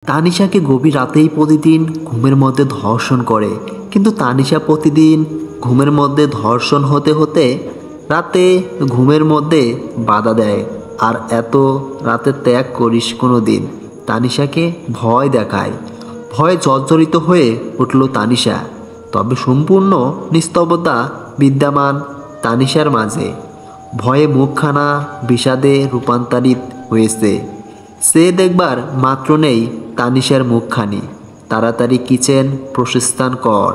তানিশাকে গভীর রাতেই প্রতিদিন ঘুমের মধ্যে ধর্ষণ করে, কিন্তু তানিশা প্রতিদিন ঘুমের মধ্যে ধর্ষণ হতে হতে রাতে ঘুমের মধ্যে বাধা দেয়। আর এত রাতে ত্যাগ করিস কোনো দিন? তানিশাকে ভয় দেখায়। ভয়ে জর্জরিত হয়ে উঠল তানিশা। তবে সম্পূর্ণ নিস্তব্ধতা বিদ্যমান তানিশার মাঝে। ভয়ে মুখখানা বিষাদে রূপান্তরিত হয়েছে। সে দেখবার মাত্র নেই তানিশার মুখখানি। তাড়াতাড়ি কিচেন প্রস্থান কর,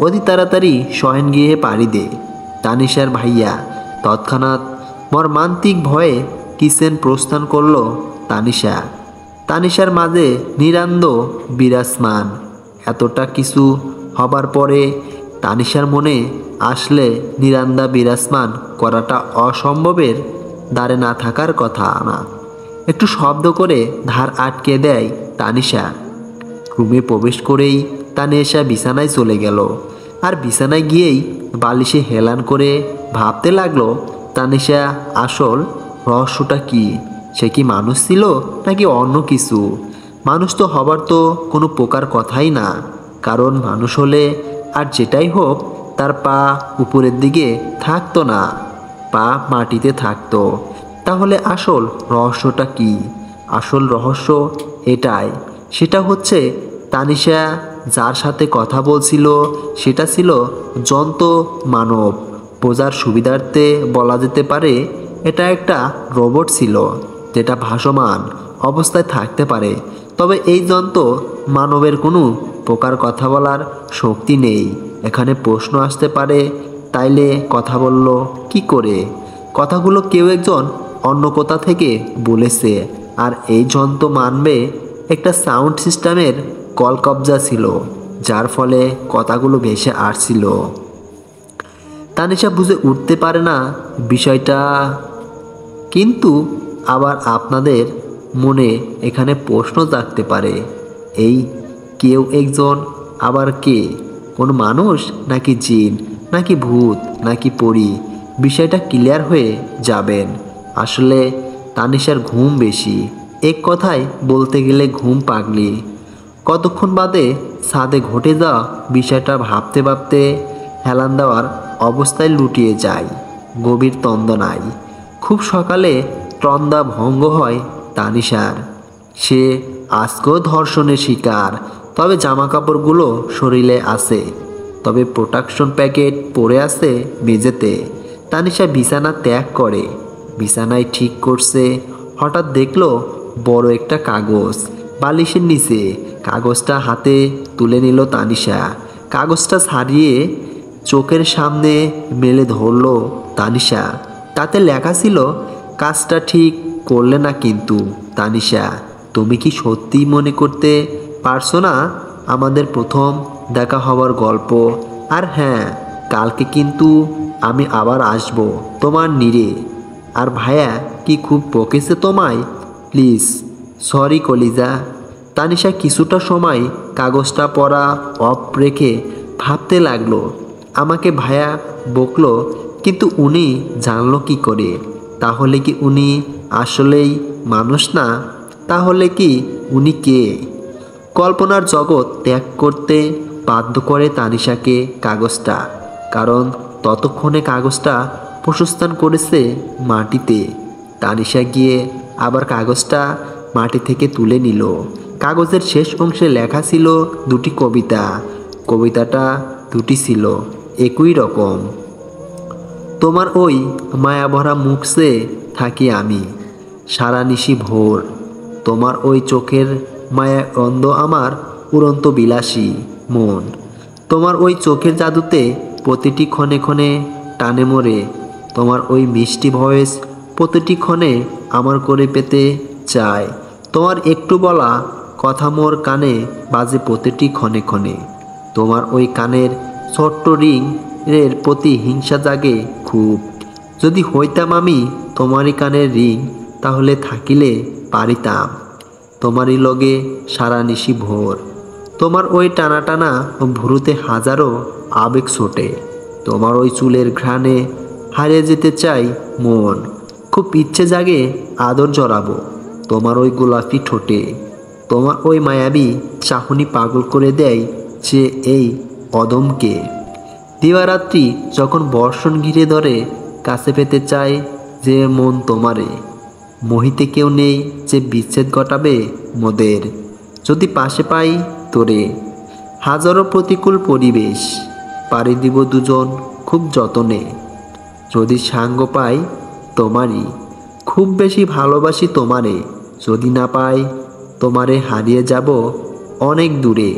অতি তাড়াতাড়ি শয়নগৃহে পাড়ি দে। তানিশার ভাইয়া তৎক্ষণাৎ মর্মান্তিক ভয়ে কিচেন প্রস্থান করল তানিশা। তানিশার মাঝে নিরান্দ বিরাজমান। এতটা কিছু হবার পরে তানিশার মনে আসলে নিরান্দা বিরাজমান করাটা অসম্ভবের দ্বারে না থাকার কথা না। একটু শব্দ করে ধার আটকে দেয় তানিশা। রুমে প্রবেশ করেই তানিশা বিছানায় চলে গেল। আর বিছানায় গিয়েই বালিশে হেলান করে ভাবতে লাগলো তানিশা আসল রহস্যটা কি। সে কি মানুষ ছিল নাকি অন্য কিছু? মানুষ তো হবার তো কোনো প্রকার কথাই না, কারণ মানুষ হলে আর যেটাই হোক তার পা উপরের দিকে থাকতো না, পা মাটিতে থাকতো। তাহলে আসল রহস্যটা কি? আসল রহস্য এটাই, সেটা হচ্ছে তানিশা যার সাথে কথা বলছিল সেটা ছিল জন্ত মানব। বোঝার সুবিধার্থে বলা যেতে পারে এটা একটা রোবট ছিল, যেটা ভাসমান অবস্থায় থাকতে পারে। তবে এই জন্ত মানবের কোনো প্রকার কথা বলার শক্তি নেই। এখানে প্রশ্ন আসতে পারে, তাইলে কথা বলল কি করে? কথাগুলো কেউ একজন অন্য কোথা থেকে বলেছে। আর এই যন্ত্র মানবে একটা সাউন্ড সিস্টেমের কলকব্জা ছিল, যার ফলে কথাগুলো ভেসে আসছিল। তানিশা বুঝে উঠতে পারে না বিষয়টা। কিন্তু আবার আপনাদের মনে এখানে প্রশ্ন জাগতে পারে, এই কেউ একজন আবার কে? কোনো মানুষ নাকি জিন নাকি ভূত নাকি পরী? বিষয়টা ক্লিয়ার হয়ে যাবেন। আসলে তানিশার ঘুম বেশি, এক কথায় বলতে গেলে ঘুম পাগলি। কতক্ষণ বাদে ছাদে ঘটে যাওয়া বিষয়টা ভাবতে ভাবতে হেলান দেওয়ার অবস্থায় লুটিয়ে যায় গভীর তন্দনায়। খুব সকালে তন্দা ভঙ্গ হয় তানিশার। সে আজকেও ধর্ষণের শিকার। তবে জামাকাপড়গুলো শরীরে আছে, তবে প্রোটেকশন প্যাকেট পড়ে আছে মেঝেতে। তানিশা বিছানা ত্যাগ করে, বিছানায় ঠিক করছে, হঠাৎ দেখলো বড় একটা কাগজ বালিশের নিচে। কাগজটা হাতে তুলে নিল তানিশা। কাগজটা ছাড়িয়ে চোখের সামনে মেলে ধরল তানিশা। তাতে লেখা ছিল, কাজটা ঠিক করলে না কিন্তু তানিশা। তুমি কি সত্যিই মনে করতে পারছো না আমাদের প্রথম দেখা হবার গল্প? আর হ্যাঁ, কালকে কিন্তু আমি আবার আসবো তোমার নিরে। আর ভাইয়া কি খুব বকেছে তোমায়? প্লিজ সরি কলিজা। তানিশা কিছুটা সময় কাগজটা পড়া অফ রেখে ভাবতে লাগলো, আমাকে ভাইয়া বকলো, কিন্তু উনি জানলো কি করে? তাহলে কি উনি আসলেই মানুষ না? তাহলে কি উনি কে? কল্পনার জগৎ ত্যাগ করতে বাধ্য করে তানিশাকে কাগজটা, কারণ ততক্ষণে কাগজটা প্রস্থান করেছে মাটিতে। তানিশা গিয়ে আবার কাগজটা মাটি থেকে তুলে নিল। কাগজের শেষ অংশে লেখা ছিল দুটি কবিতা। কবিতাটা দুটি ছিল একই রকম। তোমার ওই মায়াভরা মুখ সে থাকি আমি সারা নিশি ভোর। তোমার ওই চোখের মায়া অন্ধ আমার উড়ন্ত বিলাসী মন। তোমার ওই চোখের জাদুতে প্রতিটি ক্ষণে ক্ষণে টানে মরে। তোমার ওই মিষ্টি ভয়েস প্রতিটি ক্ষণে আমার করে পেতে চায়। তোমার একটু বলা কথা মোর কানে বাজে প্রতিটি ক্ষণে ক্ষণে। তোমার ওই কানের ছোট্ট রিং এর প্রতি হিংসা জাগে খুব। যদি হইতাম আমি তোমারই কানের রিং, তাহলে থাকিলে পারিতাম তোমারই লগে সারা নিশি ভোর। তোমার ওই টানা টানা ভুরুতে হাজারো আবেগ ছোটে। তোমার ওই চুলের ঘ্রাণে হারিয়ে যেতে চাই মন। খুব ইচ্ছে জাগে আদর জড়াবো তোমার ওই গোলাপি ঠোঁটে। তোমার ওই মায়াবী চাহনি পাগল করে দেয় যে এই অদমকে। দিবারাত্রি যখন বর্ষণ ঘিরে ধরে, কাছে পেতে চায় যে মন তোমারে। মোহিতে কেউ নেই যে বিচ্ছেদ ঘটাবে মোদের, যদি পাশে পাই তোরে। হাজারো প্রতিকূল পরিবেশ পাড়ি দিব দুজন খুব যতনে, যদি সাঙ্গ পাই তোমারই। খুব বেশি ভালোবাসি তোমারে, যদি না পাই তোমারে হারিয়ে যাব অনেক দূরে।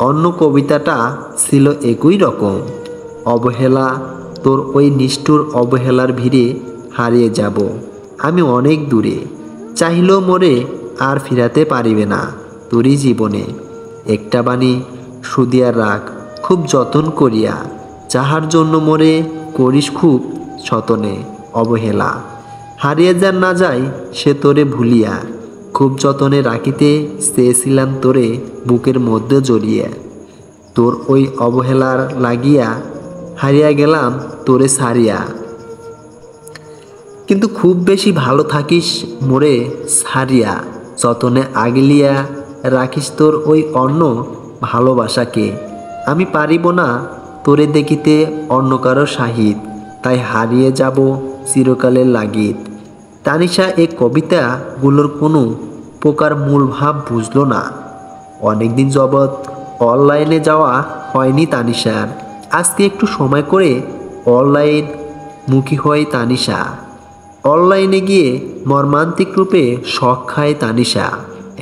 অন্য কবিতাটা ছিল একই রকম। অবহেলা, তোর ওই নিষ্ঠুর অবহেলার ভিড়ে হারিয়ে যাব আমি অনেক দূরে। চাহিলেও মোরে আর ফিরাতে পারিবে না তোরই জীবনে। একটা বাণী শুধিয়া রাখ খুব যতন করিয়া, যাহার জন্য মোরে করিস খুব যতনে অবহেলা। হারিয়ে যান না যায় সে তোরে ভুলিয়া, খুব যতনে রাখিতে চেয়েছিলাম তোরে বুকের মধ্যে জড়িয়ে। তোর ওই অবহেলার লাগিয়া হারিয়া গেলাম তোরে ছাড়িয়া। কিন্তু খুব বেশি ভালো থাকিস মোরে ছাড়িয়া, যতনে আগলিয়া রাখিস তোর ওই অন্য ভালোবাসাকে। আমি পারিব না তোরে দেখিতে অন্য কারো সাহিত, তাই হারিয়ে যাব চিরকালের লাগিত। তানিশা এই কবিতাগুলোর কোনো প্রকার মূল ভাব বুঝল না। অনেকদিন যাবৎ অনলাইনে যাওয়া হয়নি তানিশার। আজকে একটু সময় করে অনলাইন মুখী হয় তানিশা। অনলাইনে গিয়ে মর্মান্তিক রূপে শক খায় তানিশা।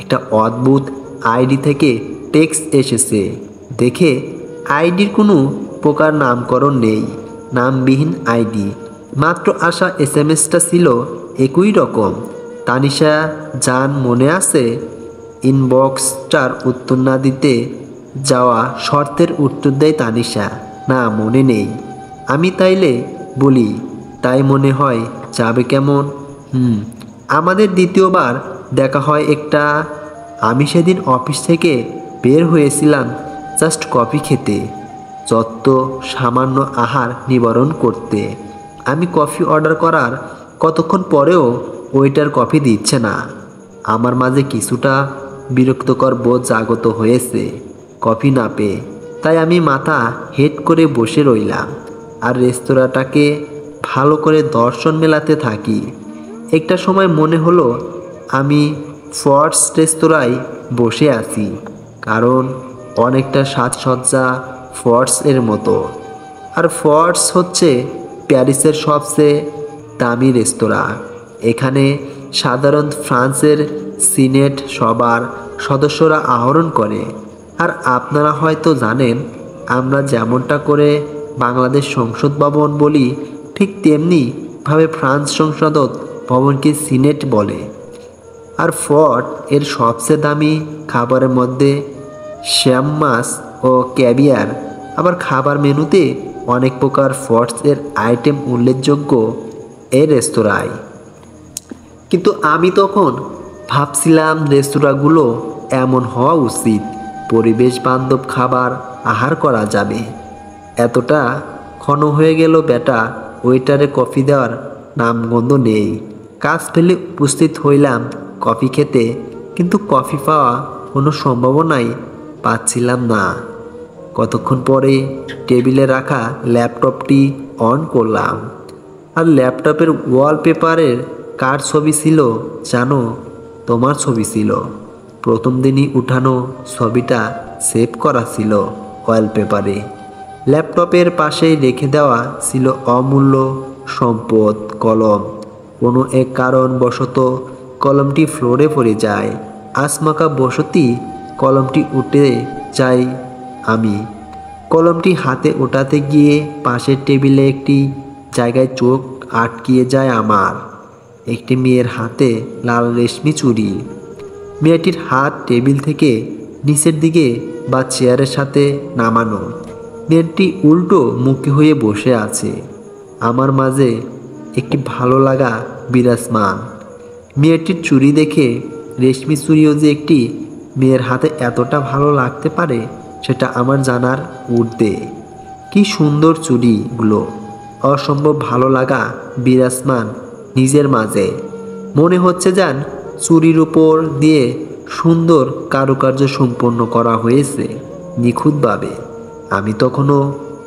একটা অদ্ভুত আইডি থেকে টেক্সট এসেছে। দেখে আইডির কোনো প্রকার নামকরণ নেই, নামবিহীন আইডি। মাত্র আসা এসএমএসটা ছিল একই রকম। তানিশা জান মনে আছে? ইনবক্সটার উত্তর না দিতে যাওয়া শর্তের উত্তর দেয় তানিশা, না মনে নেই। আমি তাইলে বলি, তাই মনে হয় যাবে কেমন? আমাদের দ্বিতীয়বার দেখা হয় একটা। আমি সেদিন অফিস থেকে বের হয়েছিলাম জাস্ট কফি খেতে, যত সামান্য আহার নিবারণ করতে। আমি কফি অর্ডার করার কতক্ষণ পরেও ওয়েটার কফি দিচ্ছে না। আমার মাঝে কিছুটা বিরক্তকর বোধ জাগত হয়েছে কফি না পেয়ে। তাই আমি মাথা হেট করে বসে রইলাম আর রেস্তোরাঁটাকে ভালো করে দর্শন মেলাতে থাকি। একটা সময় মনে হলো আমি ফর্টস রেস্তোরাঁয় বসে আছি, কারণ অনেকটা সাজসজ্জা ফর্টস এর মতো। আর ফর্টস হচ্ছে প্যারিসের সবচেয়ে দামি রেস্তোরাঁ। এখানে সাধারণ ফ্রান্সের সিনেট সবার সদস্যরা আহরণ করে। আর আপনারা হয়তো জানেন, আমরা যেমনটা করে বাংলাদেশ সংসদ ভবন বলি, ঠিক তেমনিভাবে ফ্রান্স সংসদ ভবনকে সিনেট বলে। আর ফর্ট এর সবচেয়ে দামি খাবারের মধ্যে শ্যাম মাছ ও ক্যাভিয়ার। আবার খাবার মেনুতে অনেক প্রকার ফর্টস এর আইটেম উল্লেখযোগ্য এই রেস্তোরাঁয়। কিন্তু আমি তখন ভাবছিলাম রেস্তোরাঁগুলো এমন হওয়া উচিত, পরিবেশ বান্ধব খাবার আহার করা যাবে। এতটা ক্ষণ হয়ে গেল বেটা, ওয়েটারে কফি দেওয়ার নামগন্ধ নেই। কাজ ফেলে উপস্থিত হইলাম কফি খেতে, কিন্তু কফি পাওয়া কোনো সম্ভাবনাই পাচ্ছিলাম না। কতক্ষণ পরে টেবিলে রাখা ল্যাপটপটি অন করলাম, আর ল্যাপটপের ওয়ালপেপারের কার ছবি ছিল জানো? তোমার ছবি ছিল। প্রথম দিনই উঠানো ছবিটা সেভ করা ছিল ওয়ালপেপারে। ল্যাপটপের পাশেই রেখে দেওয়া ছিল অমূল্য সম্পদ কলম। কোনো এক কারণবশত কলমটি ফ্লোরে পড়ে যায়। আচমকা বসতি কলমটি উঠে যাই আমি। কলমটি হাতে ওঠাতে গিয়ে পাশের টেবিলে একটি জায়গায় চোখ আটকিয়ে যায় আমার। একটি মেয়ের হাতে লাল রেশমি চুড়ি। মেয়েটির হাত টেবিল থেকে নিচের দিকে বা চেয়ারের সাথে নামানো। মেয়েটি উল্টো মুখী হয়ে বসে আছে। আমার মাঝে একটি ভালো লাগা বিরাজমান। মেয়েটির চুড়ি দেখে, রেশমি চুড়িও যে একটি মেয়ের হাতে এতটা ভালো লাগতে পারে সেটা আমার জানার ঊর্ধ্বে। কি সুন্দর চুড়িগুলো! অসম্ভব ভালো লাগা বিরাজমান নিজের মাঝে। মনে হচ্ছে যেন চুড়ির উপর দিয়ে সুন্দর কারুকার্য সম্পন্ন করা হয়েছে নিখুঁতভাবে। আমি তখনও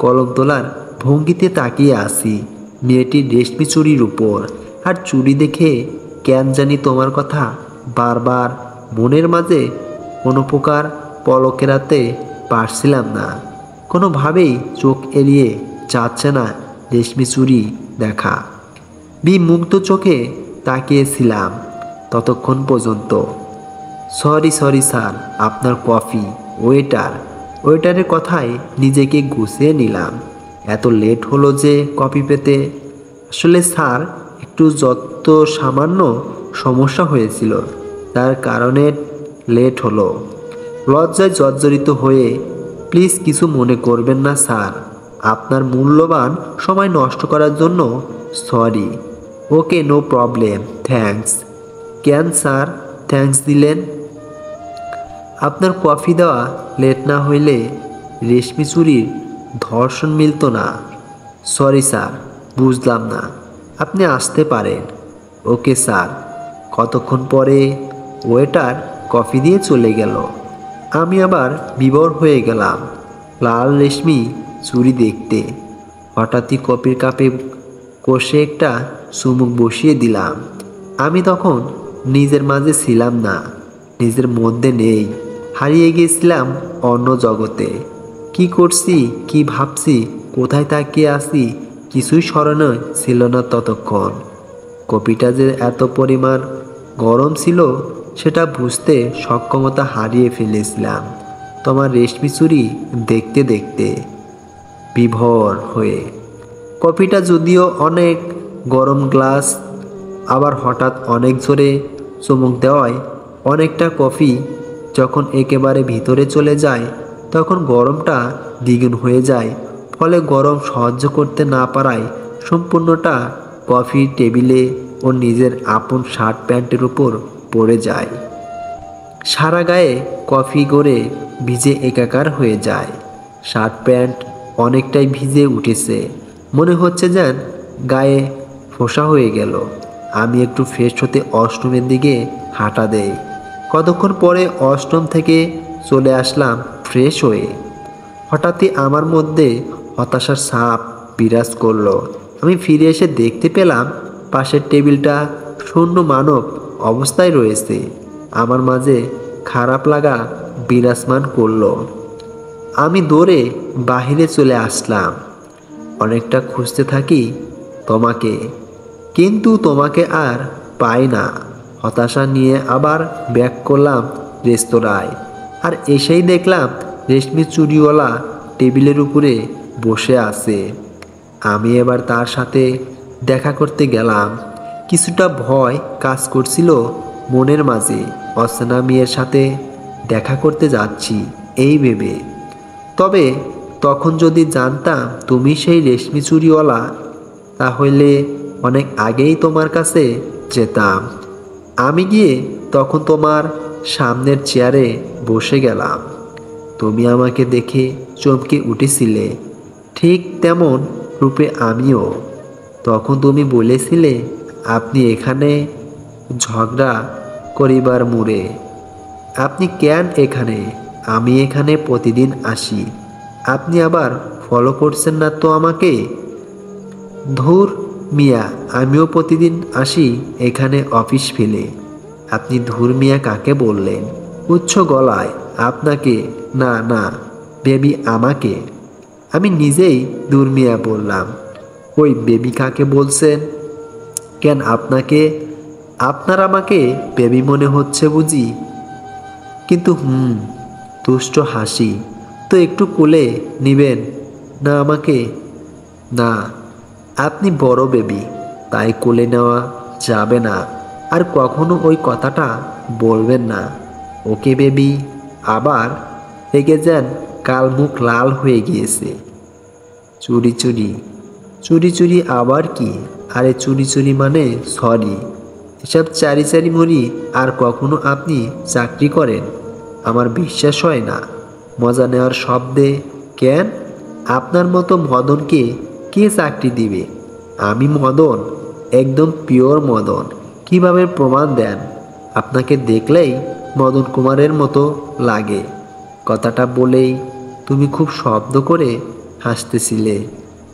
কলম তোলার ভঙ্গিতে তাকিয়ে আছি মেয়েটির রেশমি চুড়ির উপর। আর চুড়ি দেখে কেন জানি তোমার কথা বারবার মনের মাঝে কোনো প্রকার পলক এড়াতে পারছিলাম না। কোনোভাবেই চোখ এড়িয়ে যাচ্ছে না রেশমি চুড়ি দেখা। বিমুগ্ধ চোখে তাকিয়েছিলাম ততক্ষণ পর্যন্ত। সরি স্যার, আপনার কফি। ওয়েটারের কথায় নিজেকে গুছিয়ে নিলাম। এত লেট হলো যে কফি পেতে? আসলে স্যার, একটু যত সামান্য সমস্যা হয়েছিল, তার কারণে লেট হলো। লজ্জায় জর্জরিত হয়ে, প্লিজ কিছু মনে করবেন না স্যার, আপনার মূল্যবান সময় নষ্ট করার জন্য সরি। ওকে, নো প্রবলেম, থ্যাঙ্কস। কেন স্যার থ্যাঙ্কস দিলেন? আপনার কফি দেওয়া লেট না হইলে রেশমি চুরির ধর্ষণ মিলত না। সরি স্যার, বুঝলাম না। আপনি আসতে পারেন। Okay sir. কতক্ষণ পরে ওয়েটার কফি দিয়ে চলে গেল। আমি আবার বিভোর হয়ে গেলাম লাল রেশমি চুড়ি দেখতে। হঠাৎই কফির কাপে কষে একটা চুমুক বসিয়ে দিলাম। আমি তখন নিজের মাঝে ছিলাম না, নিজের মধ্যে নেই, হারিয়ে গিয়েছিলাম অন্য জগতে। কি করছি, কি ভাবছি, কোথায় তাকিয়ে আছি, কিছুই স্মরণে ছিল না ততক্ষণ। কফিটা যে এত পরিমাণ গরম ছিল সেটা বুঝতে সক্ষমতা হারিয়ে ফেলেছিলাম তোমার রেশমি চুড়ি দেখতে দেখতে বিভোর হয়ে। কফিটা যদিও অনেক গরম, গ্লাস আবার হঠাৎ অনেক জোরে চুমুক দেওয়ায় অনেকটা কফি যখন একেবারে ভিতরে চলে যায় তখন গরমটা দ্বিগুণ হয়ে যায়। ফলে গরম সহ্য করতে না পারায় সম্পূর্ণটা কফি টেবিলে ও নিজের আপন শার্ট প্যান্টের উপর পড়ে যায়। সারা গায়ে কফি গড়ে ভিজে একাকার হয়ে যায়। শার্ট প্যান্ট অনেকটাই ভিজে উঠেছে, মনে হচ্ছে যেন গায়ে ফোসা হয়ে গেল। আমি একটু ফ্রেশ হতে অষ্টমের দিকে হাঁটা দেই। কতক্ষণ পরে অষ্টম থেকে চলে আসলাম ফ্রেশ হয়ে। হঠাৎই আমার মধ্যে হতাশার ছাপ বিরাজ করলো। আমি ফিরে এসে দেখতে পেলাম পাশের টেবিলটা শূন্য মানব অবস্থায় রয়েছে। আমার মাঝে খারাপ লাগা বিরাজমান করলো। আমি দৌড়ে বাহিরে চলে আসলাম। অনেকটা খুঁজতে থাকি তোমাকে, কিন্তু তোমাকে আর পাই না। হতাশা নিয়ে আবার ব্যাক করলাম রেস্তোরাঁয়। আর এসেই দেখলাম রেশমি চুড়িওয়ালা টেবিলের উপরে বসে আছে। আমি এবার তার সাথে দেখা করতে গেলাম। কিছুটা ভয় কাজ করছিল মনের মাঝে, অচেনা মেয়ের সাথে দেখা করতে যাচ্ছি এই ভেবে। তবে তখন যদি জানতাম তুমি সেই রেশমি চুড়িওয়ালা, তাহলে অনেক আগেই তোমার কাছে যেতাম। আমি গিয়ে তখন তোমার সামনের চেয়ারে বসে গেলাম। তুমি আমাকে দেখে চমকে উঠেছিলে, ঠিক তেমন রূপে আমিও। তখন তুমি বলেছিলে আপনি এখানে ঝগড়া করিবার মুড়ে। আপনি কেন এখানে? আমি এখানে প্রতিদিন আসি। আপনি আবার ফলো করছেন না তো আমাকে? ধুর মিয়া, আমিও প্রতিদিন আসি এখানে অফিস ফেলে। আপনি ধুর মিয়া কাকে বললেন? উচ্চ গলায় আপনাকে না না বেবি আমাকে। আমি নিজেই দূর মিয়া বললাম। ওই বেবি কাকে বলছেন? কেন আপনাকে? আপনার আমাকে বেবি মনে হচ্ছে বুঝি? কিন্তু দুষ্ট হাসি। তো একটু কোলে নিবেন না আমাকে? না, আপনি বড় বেবি, তাই কোলে নেওয়া যাবে না। আর কখনো ওই কথাটা বলবেন না, ওকে বেবি। আবার রেগে যান, কাল মুখ লাল হয়ে গিয়েছে। চুরি চুরি চুরি চুরি আবার কি? আরে চুরি চুরি মানে সরি। এসব চারি চারি মরি। আর কখনো আপনি চাকরি করেন? আমার বিশ্বাস হয় না। মজা নেওয়ার শব্দে কেন? আপনার মতো মদনকে কে চাকরি দিবে? আমি মদন, একদম পিওর মদন। কিভাবে প্রমাণ দেন? আপনাকে দেখলেই মদন কুমারের মতো লাগে। কথাটা বলেই তুমি খুব শব্দ করে হাসতেছিলে,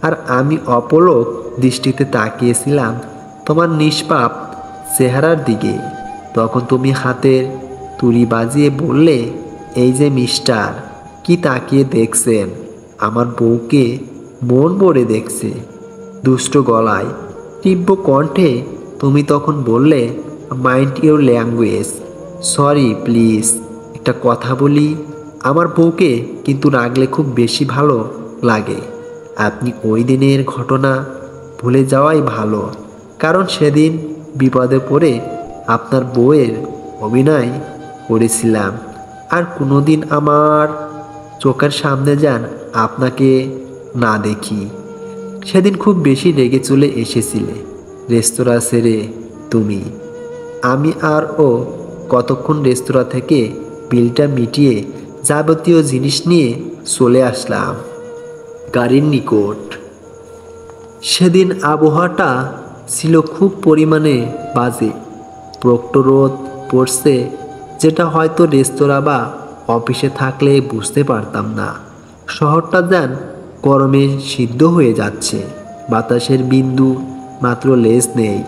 আর আমি অপলক দৃষ্টিতে তাকিয়েছিলাম তোমার নিষ্পাপ চেহারার দিকে। তখন তুমি হাতের তুড়ি বাজিয়ে বললে, এই যে মিস্টার, কি তাকিয়ে দেখছেন? আমার বউকে মন ভরে দেখছে। দুষ্ট গলায় তীব্র কণ্ঠে তুমি তখন বললে, mind your language. Sorry please, একটা কথা বলি, আমার বউকে কিন্তু রাগলে খুব বেশি ভালো লাগে। আপনি ওই দিনের ঘটনা ভুলে যাওয়াই ভালো, কারণ সেদিন বিপদে পড়ে আপনার বউয়ের অভিনয় করেছিলাম। আর কোনোদিন আমার চোখের সামনে যান আপনাকে না দেখি। সেদিন খুব বেশি রেগে চলে এসেছিলে রেস্তোরাঁ ছেড়ে তুমি। আমি আর ও কতক্ষণ রেস্তোরাঁ থেকে বিলটা মিটিয়ে যাবতীয় জিনিস নিয়ে চলে আসলাম গাড়ির নিকট। সেদিন আবহাওয়াটা ছিল খুব পরিমাণে বাজে। প্রখর রোদ পড়ছে, যেটা হয়তো রেস্তোরাঁ বা অফিসে থাকলে বুঝতে পারতাম না। শহরটা যেন গরমে সিদ্ধ হয়ে যাচ্ছে। বাতাসের বিন্দু মাত্র লেজ নেই।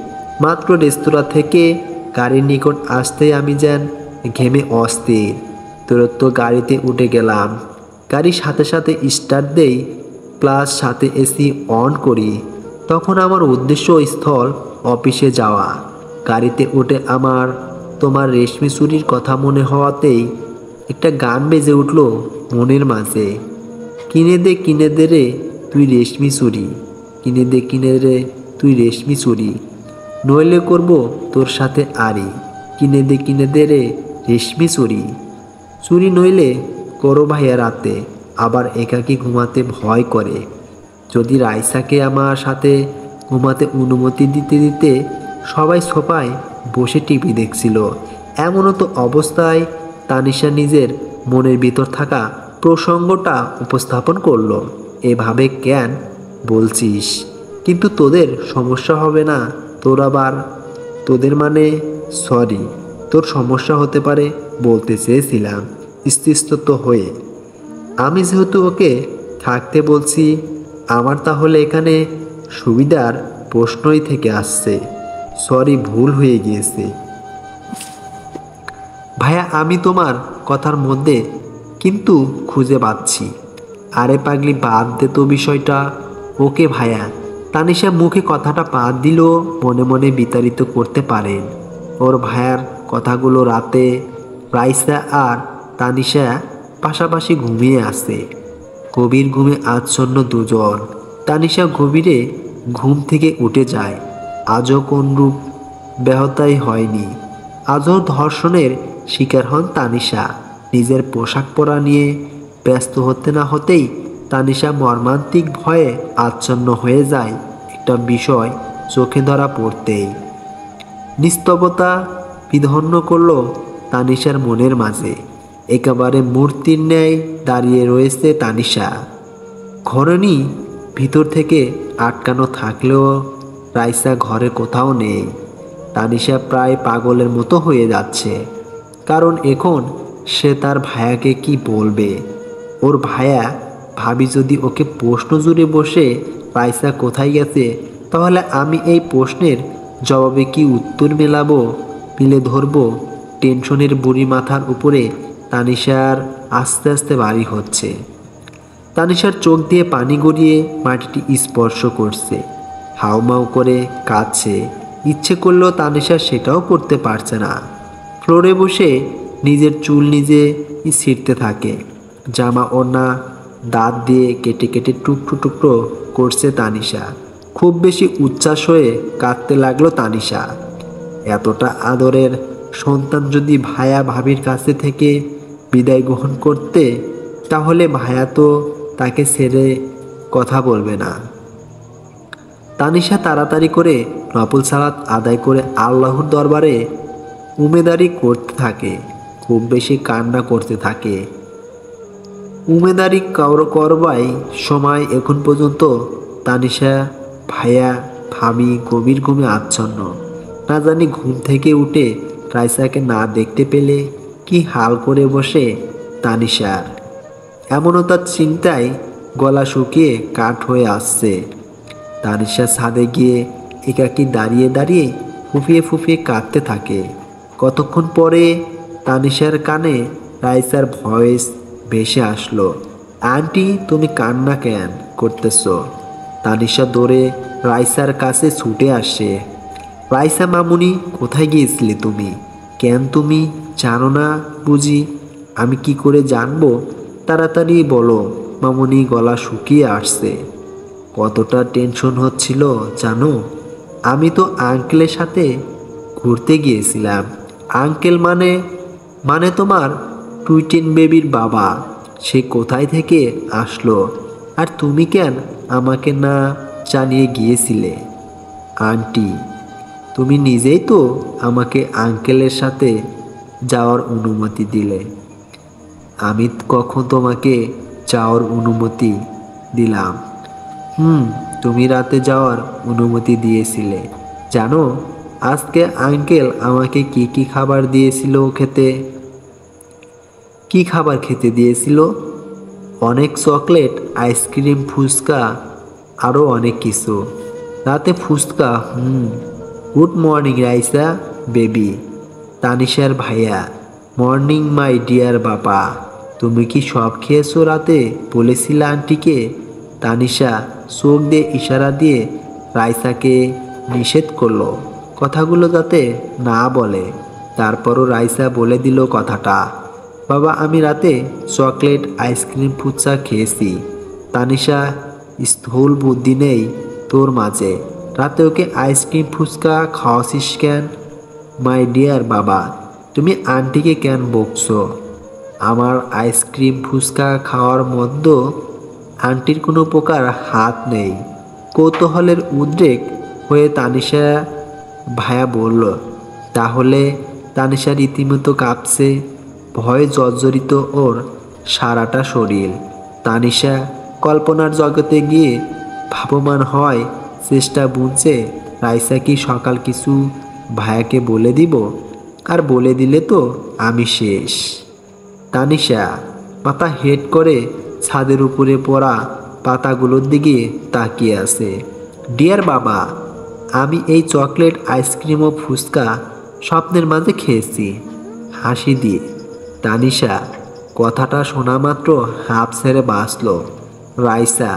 মাত্র রেস্তোরাঁ থেকে গাড়ির নিকট আসতে আমি যেন ঘেমে অস্থির। দূরত্ব গাড়িতে উঠে গেলাম। গাড়ির সাথে সাথে স্টার্ট দেই, প্লাস সাথে এসি অন করি। তখন আমার উদ্দেশ্য স্থল অফিসে যাওয়া। গাড়িতে উঠে আমার তোমার রেশমি চুরির কথা মনে হওয়াতেই একটা গান বেজে উঠল মনের মাঝে। কিনে দে রে তুই রেশমি চুরি, কিনে রে তুই রেশমি চুরি, নইলে করব তোর সাথে আরি। কিনে দে রে রেশমি চুরি, চুরি নইলে করো ভাইয়া রাতে, আবার একাকি ঘুমাতে ভয় করে। যদি রাইসাকে আমার সাথে ঘুমাতে অনুমতি দিতে দিতে সবাই সোফায় বসে টিভি দেখছিল। এমনও তো অবস্থায় তানিশা নিজের মনের ভিতর থাকা প্রসঙ্গটা উপস্থাপন করলো, এভাবে কেন বলছিস? কিন্তু তোদের সমস্যা হবে না? তোদের মানে সরি, তোর সমস্যা হতে পারে বলতে চেয়েছিলাম স্থিতস্ত হয়ে। আমি যেহেতু ওকে থাকতে বলছি, আমার তাহলে এখানে সুবিধার প্রশ্নই থেকে আসছে। সরি, ভুল হয়ে গিয়েছে ভাইয়া, আমি তোমার কথার মধ্যে কিন্তু খুঁজে পাচ্ছি। আরে পাগলি, বাদ দে তো বিষয়টা। ওকে ভাইয়া। তানিশা মুখে কথাটা পা দিল, মনে মনে বিতাড়িত করতে পারেন ওর ভাইয়ার কথাগুলো। রাতে রাইসা আর তানিশা পাশাপাশি ঘুমিয়ে আসে, গভীর ঘুমে আচ্ছন্ন দুজন। তানিশা গভীরে ঘুম থেকে উঠে যায়। আজও কোনরূপ ব্যাহতাই হয়নি। আজও ধর্ষণের শিকার হন তানিশা। নিজের পোশাক পরা নিয়ে ব্যস্ত হতে না হতেই তানিশা মর্মান্তিক ভয়ে আচ্ছন্ন হয়ে যায়। একটা বিষয় চোখে ধরা পড়তেই নিস্তব্ধতা বিধন্য করল তানিশার মনের মাঝে। একেবারে মূর্তির ন্যায় দাঁড়িয়ে রয়েছে তানিশা। ঘরণী ভিতর থেকে আটকানো থাকলেও রাইসা ঘরে কোথাও নেই। তানিশা প্রায় পাগলের মতো হয়ে যাচ্ছে, কারণ এখন সে তার ভাইয়াকে কি বলবে। ওর ভাইয়া ভাবি যদি ওকে প্রশ্ন জুড়ে বসে রাইসা কোথায় গেছে, তাহলে আমি এই প্রশ্নের জবাবে কি উত্তর মিলে ধরবো। টেনশনের বুড়ি মাথার উপরে তানিশার আস্তে আস্তে ভারী হচ্ছে। তানিশার চোখ দিয়ে পানি গড়িয়ে মাটিটি স্পর্শ করছে। হাউমাউ করে কাঁদছে। ইচ্ছে করলেও তানিশা সেটাও করতে পারছে না। ফ্লোরে বসে নিজের চুল নিজে ছিঁড়তে থাকে। জামা ওড়না দাঁত দিয়ে কেটে কেটে টুকরো টুকরো করছে তানিশা। খুব বেশি উচ্ছ্বাস হয়ে কাঁদতে লাগলো তানিশা। এতটা আদরের সন্তান যদি ভায়া ভাবির কাছে থেকে বিদায় গ্রহণ করতে, তাহলে ভায়া তো তাকে ছেড়ে কথা বলবে না। তানিশা তাড়াতাড়ি করে নফল সালাত আদায় করে আল্লাহর দরবারে উমেদারি করতে থাকে। খুব বেশি কান্না করতে থাকে। উমেদারি করবাই সময় এখন পর্যন্ত তানিশা ভাইয়া ভাবি গভীর ঘুমে আচ্ছন্ন। না জানি ঘুম থেকে উঠে রাইসাকে না দেখতে পেলে কি হাল করে বসে তানিশার। এমনও তার চিন্তায় গলা শুকিয়ে কাঠ হয়ে আসছে। তানিশা ছাদে গিয়ে একাকী দাঁড়িয়ে দাঁড়িয়ে ফুঁপিয়ে ফুঁপিয়ে কাঁদতে থাকে। কতক্ষণ পরে তানিশার কানে রাইসার ভয়েস ভেসে আসলো, আন্টি তুমি কান্না কেন করতেছ? তানিশা দৌড়ে রাইসার কাছে ছুটে আসে। রাইসা মামুনি, কোথায় গিয়েছিলে তুমি? কেন তুমি জানো না বুঝি? আমি কি করে জানবো? তাড়াতাড়ি বলো। মামুনি গলা শুকিয়ে আসছে। কতটা টেনশন হচ্ছিল জানো? আমি তো আঙ্কেলের সাথে ঘুরতে গিয়েছিলাম। আঙ্কেল মানে মানে তোমার টুইটেন বেবির বাবা। সে কোথায় থেকে আসলো? আর তুমি কেন আমাকে না জানিয়ে গিয়েছিলে? আন্টি, তুমি নিজেই তো আমাকে আঙ্কেলের সাথে যাওয়ার অনুমতি দিলে। আমি কখন তোমাকে যাওয়ার অনুমতি দিলাম? তুমি রাতে যাওয়ার অনুমতি দিয়েছিলে। জানো আজকে আঙ্কেল আমাকে কি কি খাবার দিয়েছিল খেতে? কি খাবার খেতে দিয়েছিল? অনেক চকলেট, আইসক্রিম, ফুচকা, আরও অনেক কিছু। রাতে fuchka. Good morning Raisa baby, তানিশার ভাইয়া। মর্নিং মাই ডিয়ার বাবা। তুমি কি সব খেয়েছো রাতে বলেছিলে আন্টিকে? তানিশা চোখ দিয়ে ইশারা দিয়ে রাইসাকে নিষেধ করলো কথাগুলো যাতে না বলে। তারপরও রাইসা বলে দিল কথাটা। বাবা, আমি রাতে চকলেট, আইসক্রিম, ফুচকা খেয়েছি। তানিশা, স্থূল বুদ্ধি নেই তোর মাঝে? রাতে ওকে আইসক্রিম ফুচকা খাওয়াছিস কেন? মাই ডিয়ার বাবা, তুমি আন্টিকে কেন বকছো? আমার আইসক্রিম ফুচকা খাওয়ার মধ্যে আন্টির কোনো প্রকার হাত নেই। কৌতূহলের উদ্রেক হয়ে তানিশা ভায়া বলল। তাহলে? তানিশা রীতিমতো কাঁপছে, ভয়ে জর্জরিত ওর সারাটা শরীর। তানিশা কল্পনার জগতে গিয়ে ভাবমান হয়, চেষ্টা বুনছে রাইসা কি সকাল কিছু ভায়াকে বলে দিব, আর বলে দিলে তো আমি শেষ। তানিশা মাথা হেড করে ছাদের উপরে পড়া পাতাগুলোর দিকে তাকিয়ে আছে। ডিয়ার বাবা, আমি এই চকলেট, আইসক্রিম ও ফুচকা স্বপ্নের মাঝে খেয়েছি। হাসি দিয়ে তানিশা কথাটা শোনা মাত্র হাঁপ ছেড়ে বাঁচল। রাইসা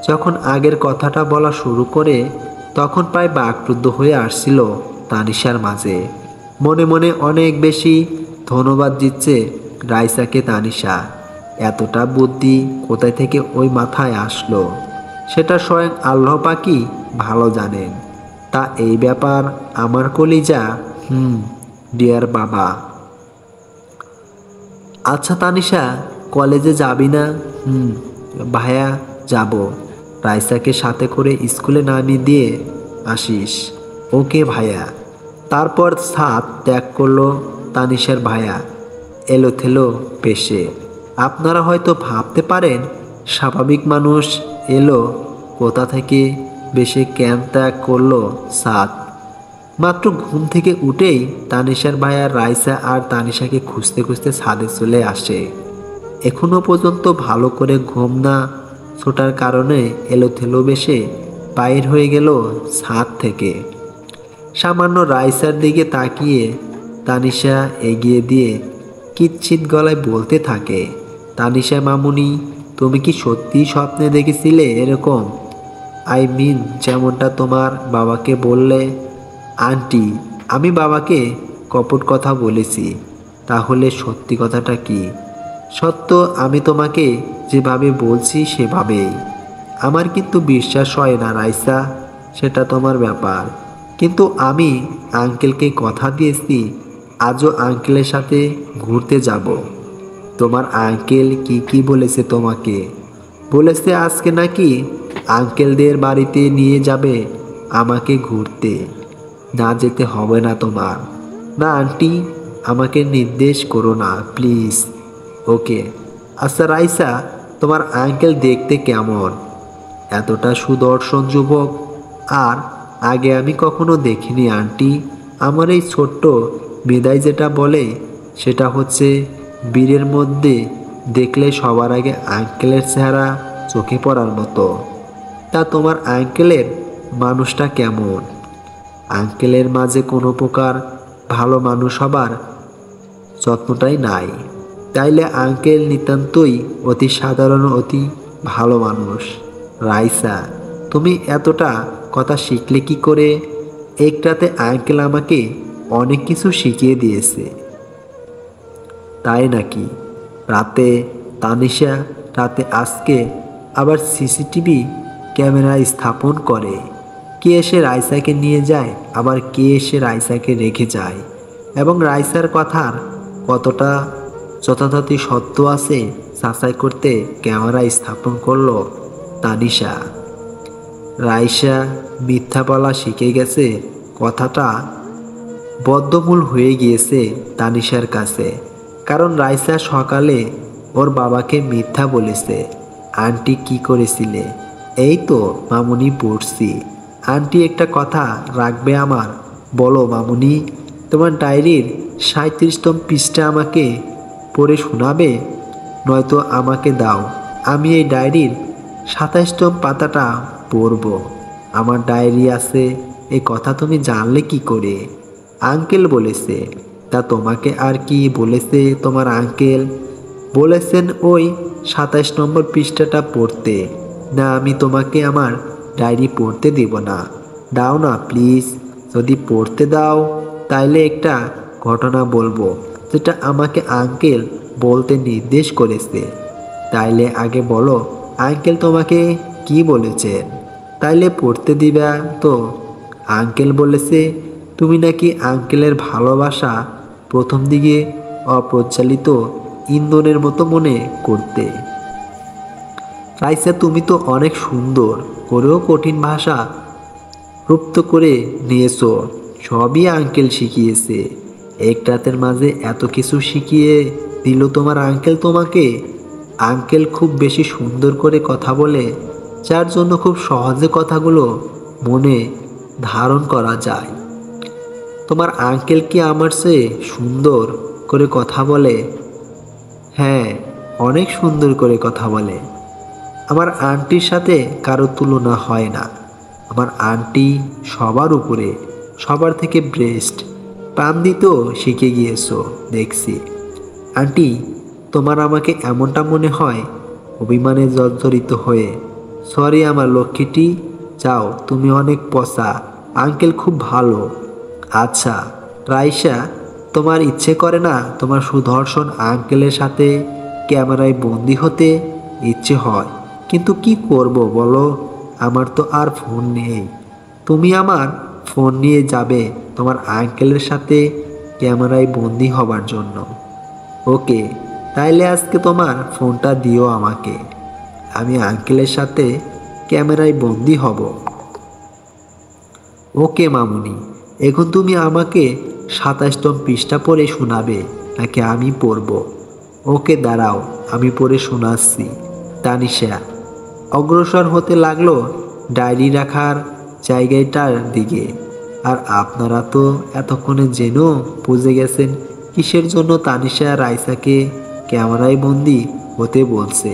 যখন আগের কথাটা বলা শুরু করে তখন প্রায় বাকরুদ্ধ হয়ে আসছিল তানিশার মাঝে। মনে মনে অনেক বেশি ধন্যবাদ দিচ্ছে রাইসাকে তানিশা। এতটা বুদ্ধি কোথায় থেকে ওই মাথায় আসলো সেটা স্বয়ং আল্লাহ পাকই ভালো জানেন। তা এই ব্যাপার আমার কলিজা। ডিয়ার বাবা। আচ্ছা তানিশা, কলেজে যাবি না? ভাইয়া যাব। রাইসাকে সাথে করে স্কুলে নামিয়ে দিয়ে আসিস। ওকে ভাইয়া। তারপর ছাদ ত্যাগ করলো তানিশার ভাইয়া এলোথেলো পেশে। আপনারা হয়তো ভাবতে পারেন স্বাভাবিক মানুষ এলো কোথা থেকে, বেশে কেন ত্যাগ করলো ছাদ। মাত্র ঘুম থেকে উঠেই তানিশার ভাইয়া রাইসা আর তানিশাকে খুঁজতে খুঁজতে ছাদে চলে আসে। এখনো পর্যন্ত ভালো করে ঘুম না ছোটার কারণে এলোথেলো বেশে বাইর হয়ে গেল ছাদ থেকে। সামান্য রাইসার দিকে তাকিয়ে তানিশা এগিয়ে দিয়ে কিচ্ছিত গলায় বলতে থাকে, তানিশা মামুনি, তুমি কি সত্যি স্বপ্নে দেখেছিলে এরকম? আই মিন যেমনটা তোমার বাবাকে বললে? আন্টি, আমি বাবাকে কপট কথা বলেছি। তাহলে সত্যি কথাটা কি? সত্য আমি তোমাকে যেভাবে বলছি সেভাবেই। আমার কিন্তু বিশ্বাস হয় না রাইসা, সেটা তোমার ব্যাপার। কিন্তু আমি আঙ্কেলকে কথা দিয়েছি আজও আঙ্কেলের সাথে ঘুরতে যাব। তোমার আঙ্কেল কি কি বলেছে তোমাকে? বলেছে আজকে নাকি আঙ্কেলদের বাড়িতে নিয়ে যাবে আমাকে ঘুরতে। না যেতে হবে না তোমার। না আন্টি, আমাকে নির্দেশ করো না প্লিজ। ওকে। আচ্ছা রাইসা, তোমার আঙ্কেল দেখতে কেমন? এতটা সুদর্শন যুবক আর আগে আমি কখনো দেখিনি আন্টি। আমার এই ছোট্ট বিদায় যেটা বলে সেটা হচ্ছে বীরের মধ্যে দেখলে সবার আগে আঙ্কেলের চেহারা চোখে পড়ার মতো। তা তোমার আঙ্কেলের মানুষটা কেমন? আঙ্কেলের মাঝে কোনো প্রকার ভালো মানুষ হবার যত্নটাই নাই। তাইলে আঙ্কেল নিতান্তই অতি সাধারণ অতি ভালো মানুষ। রাইসা, তুমি এতটা কথা শিখলে কি করে? একটাতে আঙ্কেল আমাকে অনেক কিছু শিখিয়ে দিয়েছে। তাই নাকি? রাতে তানিশা রাতে আজকে আবার সিসিটিভি ক্যামেরা স্থাপন করে। কে এসে রাইসাকে নিয়ে যায়, আবার কে এসে রাইসাকে রেখে যায়, এবং রাইসার কথার কতটা যথাযথ সত্য আছে যাচাই করতে ক্যামেরা স্থাপন করলো তানিশা। রাইসা মিথ্যা বলা শিখে গেছে, কথাটা বদ্ধমূল হয়ে গিয়েছে তানিশার কাছে। কারণ রাইসা সকালে ওর বাবাকে মিথ্যা বলেছে। আন্টি কি করেছিলে? এই তো মামুনি পড়ছি। আন্টি একটা কথা রাখবে আমার? বলো মামুনি, তোমার ডায়েরির 37তম পৃষ্ঠা আমাকে পড়ে শোনাবে, নয়তো আমাকে দাও, আমি এই ডায়েরির 27তম পাতাটা পড়ব। আমার ডায়েরি আছে এই কথা তুমি জানলে কি করে? আঙ্কেল বলেছে। তা তোমাকে আর কি বলেছে তোমার আঙ্কেল? বলেছেন ওই 27 নম্বর পৃষ্ঠাটা পড়তে। না, আমি তোমাকে আমার ডায়েরি পড়তে দেব না। দাও না প্লিজ। যদি পড়তে দাও তাইলে একটা ঘটনা বলবো যেটা আমাকে আঙ্কেল বলতে নির্দেশ করেছে। তাইলে আগে বলো আঙ্কেল তোমাকে কি বলেছেন, তাইলে পড়তে দিবা তো? আঙ্কেল বলেছে তুমি নাকি আঙ্কেলের ভালোবাসা প্রথম দিকে অপ্রজ্বালিত ইন্ধনের মতো মনে করতে। রাইসা, তুমি তো অনেক সুন্দর করেও কঠিন ভাষা রপ্ত করে নিয়েছো। সবই আঙ্কেল শিখিয়েছে। এক রাতের মাঝে এত কিছু শিখিয়ে দিল তোমার আঙ্কেল তোমাকে। আঙ্কেল খুব বেশি সুন্দর করে কথা বলে, যার জন্য খুব সহজে কথাগুলো মনে ধারণ করা যায়। তোমার আঙ্কেল কি আমার চেয়ে সুন্দর করে কথা বলে? হ্যাঁ, অনেক সুন্দর করে কথা বলে। আমার আন্টির সাথে কারো তুলনা হয় না। আমার আন্টি সবার উপরে, সবার থেকে বেস্ট। প্রাণ দিতেও শিখে গিয়েছো দেখছি। আন্টি, তোমার আমাকে এমনটা মনে হয় অভিমানে জর্জরিত হয়ে। সরি আমার লক্ষ্মীটি, যাও, তুমি অনেক পচা। আঙ্কেল খুব ভালো। আচ্ছা রাইসা, তোমার ইচ্ছে করে না তোমার সুদর্শন আঙ্কেলের সাথে ক্যামেরায় বন্দি হতে? ইচ্ছে হয়, কিন্তু কি করব বলো? আমার তো আর ফোন নেই। তুমি আমার ফোন নিয়ে যাবে তোমার আঙ্কেলের সাথে ক্যামেরায় বন্দি হবার জন্য। ওকে, তাইলে আজকে তোমার ফোনটা দিও আমাকে। আমি আঙ্কেলের সাথে ক্যামেরায় বন্দি হব। ওকে মামুনি, এখন তুমি আমাকে 27তম পৃষ্ঠা পড়ে শোনাবে নাকি আমি পড়ব? ওকে দাঁড়াও, আমি পড়ে শোনাচ্ছি। তানিশা অগ্রসর হতে লাগলো ডায়েরি রাখার জায়গাটার দিকে। আর আপনারা তো এতক্ষণে জেনেও বুঝে গেছেন কিসের জন্য তানিশা রাইসাকে ক্যামেরায় বন্দি হতে বলছে।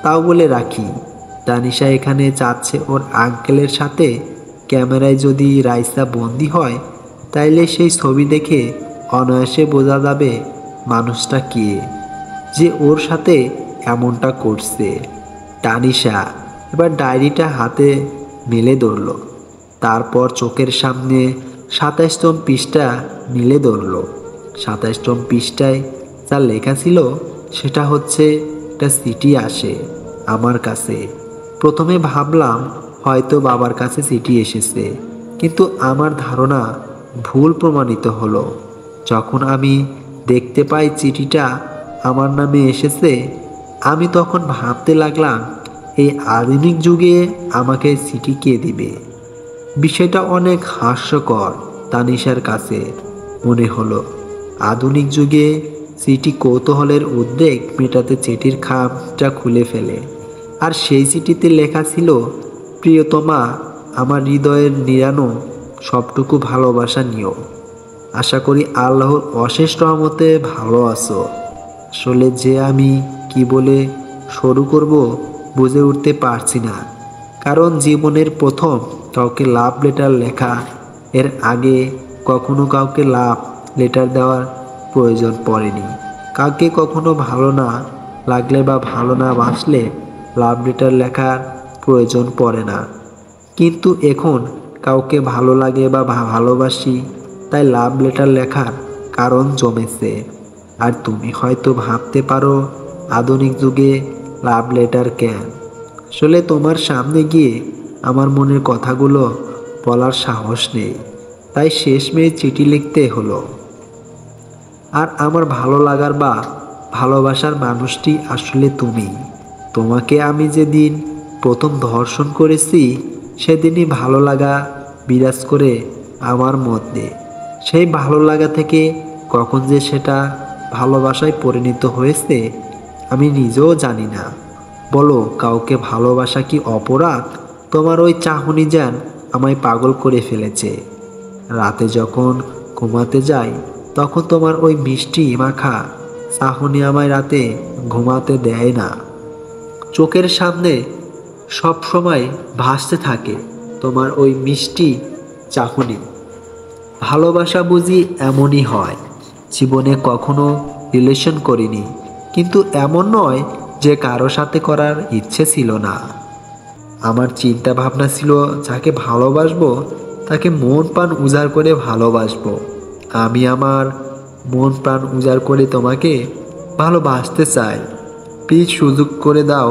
তাও বলে রাখি, তানিশা এখানে চাচ্ছে ওর আঙ্কেলের সাথে ক্যামেরায় যদি রাইসা বন্দি হয়, তাইলে সেই ছবি দেখে অনায়াসে বোঝা যাবে মানুষটা কে, যে ওর সাথে এমনটা করছে। তানিশা এবার ডায়েরিটা হাতে মেলে ধরল, তারপর চোখের সামনে 27তম পৃষ্ঠা মেলে ধরল। 27তম পৃষ্ঠায় যা লেখা ছিল সেটা হচ্ছে একটা চিঠি আসে আমার কাছে। প্রথমে ভাবলাম হয়তো বাবার কাছে চিঠি এসেছে, কিন্তু আমার ধারণা ভুল প্রমাণিত হলো যখন আমি দেখতে পাই চিঠিটা আমার নামে এসেছে। আমি তখন ভাবতে লাগলাম এই আধুনিক যুগে আমাকে চিঠি কে দিবে। বিষয়টা অনেক হাস্যকর তানিশার কাছে মনে হলো। আধুনিক যুগে চিঠি কৌতূহলের উদ্বেগ মেটাতে চিঠির খামটা খুলে ফেলে, আর সেই চিঠিতে লেখা ছিল, প্রিয়তমা, আমার হৃদয়ের নিরানো সবটুকু ভালোবাসা নিও। আশা করি আল্লাহর অশেষ রহমতে ভালো আছো। আসলে যে আমি কি বলে শুরু করব বুঝে উঠতে পারছি না, কারণ জীবনের প্রথম কাউকে লাভ লেটার লেখা, এর আগে কখনো কাউকে লাভ লেটার দেওয়ার প্রয়োজন পড়েনি। কাউকে কখনো ভালো না লাগলে বা ভালো না বাসলে লাভ লেটার লেখার প্রয়োজন পড়ে না। কিন্তু এখন কাউকে ভালো লাগে বা ভালোবাসি, তাই লাভ লেটার লেখার কারণ জমেছে। আর তুমি হয়তো ভাবতে পারো আধুনিক যুগে লাভ লেটার কেন? আসলে তোমার সামনে গিয়ে আমার মনের কথাগুলো বলার সাহস নেই, তাই শেষমেশ চিঠি লিখতে হলো। আর আমার ভালো লাগার বা ভালোবাসার মানুষটি আসলে তুমি। তোমাকে আমি যেদিন প্রথম ধর্ষণ করেছি সেদিনই ভালো লাগা বিরাজ করে আমার মধ্যে। সেই ভালো লাগা থেকে কখন যে সেটা ভালোবাসায় পরিণত হয়েছে আমি নিজেও জানি না। বলো, কাউকে ভালোবাসা কি অপরাধ? তোমার ওই চাহনি যেন আমায় পাগল করে ফেলেছে। রাতে যখন ঘুমাতে যাই তখন তোমার ওই মিষ্টি মাখা চাহনি আমায় রাতে ঘুমাতে দেয় না। চোখের সামনে সব সময় ভাসতে থাকে তোমার ওই মিষ্টি চাহনি। ভালোবাসা বুঝি এমনই হয়। জীবনে কখনো রিলেশন করিনি, কিন্তু এমন নয় যে কারো সাথে করার ইচ্ছে ছিল না। আমার চিন্তা ভাবনা ছিল যাকে ভালোবাসবো তাকে মন প্রাণ উজাড় করে ভালোবাসবো। আমি আমার মন প্রাণ উজাড় করে তোমাকে ভালোবাসতে চাই। প্লিজ সুযোগ করে দাও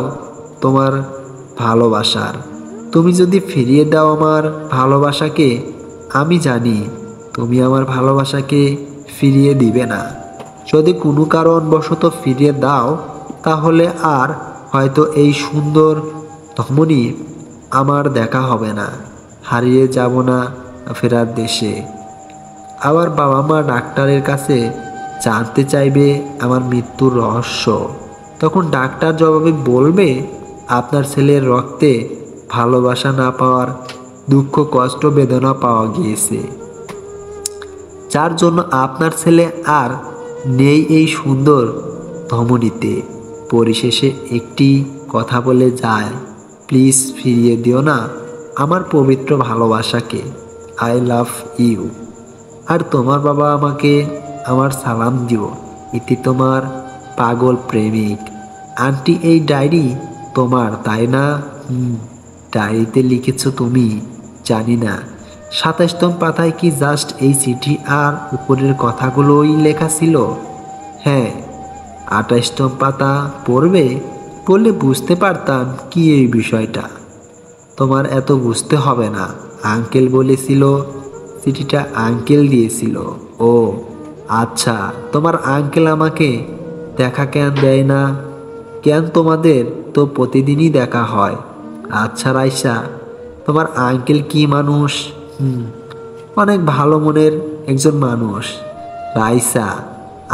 তোমার ভালোবাসার। তুমি যদি ফিরিয়ে দাও আমার ভালোবাসাকে, আমি জানি তুমি আমার ভালোবাসাকে ফিরিয়ে দিবে না। যদি কোনো কারণবশত ফিরিয়ে দাও তাহলে আর হয়তো এই সুন্দর ধমনী আমার দেখা হবে না। হারিয়ে যাব না ফেরার দেশে। আবার বাবা মা ডাক্তারের কাছে জানতে চাইবে আমার মৃত্যুর রহস্য। তখন ডাক্তার জবাবে বলবে আপনার ছেলের রক্তে ভালোবাসা না পাওয়ার দুঃখ কষ্ট বেদনা পাওয়া গিয়েছে, যার জন্য আপনার ছেলে আর নেই এই সুন্দর ধমনীতে। পরিশেষে একটি কথা বলে যায়, প্লিজ ফিরিয়ে দিও না আমার পবিত্র ভালোবাসাকে। I love you. আর তোমার বাবা আমাকে আমার সালাম দিও। ইতি তোমার পাগল প্রেমিক। আন্টি, এই ডায়েরি তোমার তাই না? ডায়েরিতে লিখেছো তুমি? জানি না 27তম পাতায় কি জাস্ট এই চিঠি আর উপরের কথাগুলোই লেখা ছিল? হ্যাঁ। 28তম পাতা পড়বে বললে বুঝতে পারতাম কি এই বিষয়টা। তোমার এত বুঝতে হবে না, আঙ্কেল বলেছিল। চিঠিটা আঙ্কেল দিয়েছিল। ও আচ্ছা, তোমার আঙ্কেল আমাকে দেখা কেন দেয় না? কেন, তোমাদের তো প্রতিদিনই দেখা হয়। আচ্ছা রাইসা, তোমার আঙ্কেল কি মানুষ? অনেক ভালো মনের একজন মানুষ। রাইসা,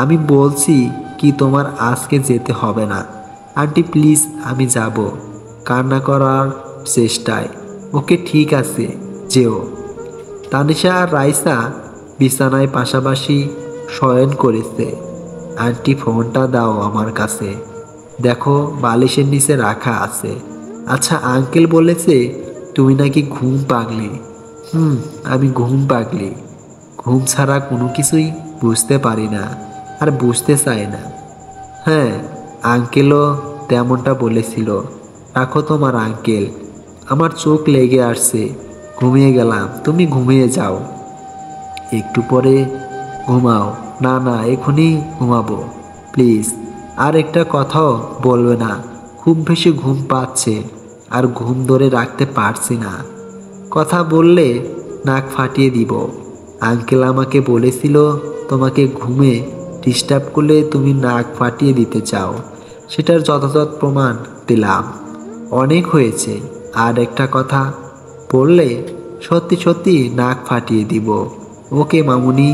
আমি বলছি কি তোমার আজকে যেতে হবে না। আন্টি প্লিজ, আমি যাব কান্না করার চেষ্টায়। ওকে ঠিক আছে, যেও। তানিশা আর রাইসা বিছানায় পাশাপাশি শয়ন করেছে। আন্টি, ফোনটা দাও আমার কাছে, দেখো বালিশের নিচে রাখা আছে। আচ্ছা, আঙ্কেল বলেছে তুমি নাকি ঘুম পাগলি। আমি ঘুম পাগলি। ঘুম ছাড়া কোনো কিছুই বুঝতে পারি না, আর বুঝতে চাই না। হ্যাঁ, আঙ্কেলও তেমনটা বলেছিল। রাখো তোমার আঙ্কেল, আমার চোখ লেগে আসছে। ঘুমিয়ে গেলাম, তুমি ঘুমিয়ে যাও। একটু পরে ঘুমাও। না না, এখনই ঘুমাবো প্লিজ। আর একটা কথাও বলবে না। খুব বেশি ঘুম পাচ্ছে, আর ঘুম ধরে রাখতে পারছি না। কথা বললে নাক ফাটিয়ে দিব। আঙ্কেল আমাকে বলেছিল তোমাকে ঘুমে ডিস্টার্ব করলে তুমি নাক ফাটিয়ে দিতে চাও। সেটার যথাযথ প্রমাণ দিলাম। অনেক হয়েছে। আর একটা কথা বললে সত্যি সত্যি নাক ফাটিয়ে দিব। ওকে মামুনি,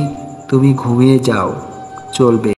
তুমি ঘুমিয়ে যাও, চলবে।